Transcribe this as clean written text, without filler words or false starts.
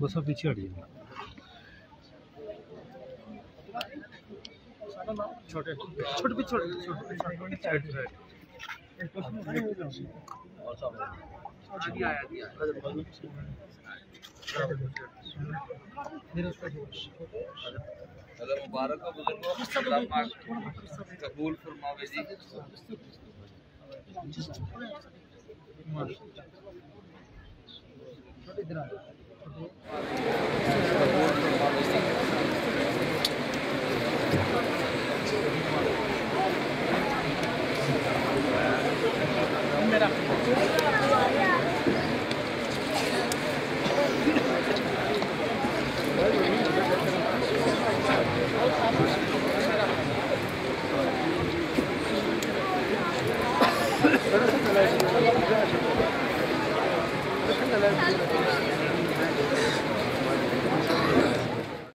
बस आप पीछे हट जाइए। छोटे छोटे छोटे मुबारक हो बुजुर्गों, कबूल फरमावे जी। कबूल फरमावे जी।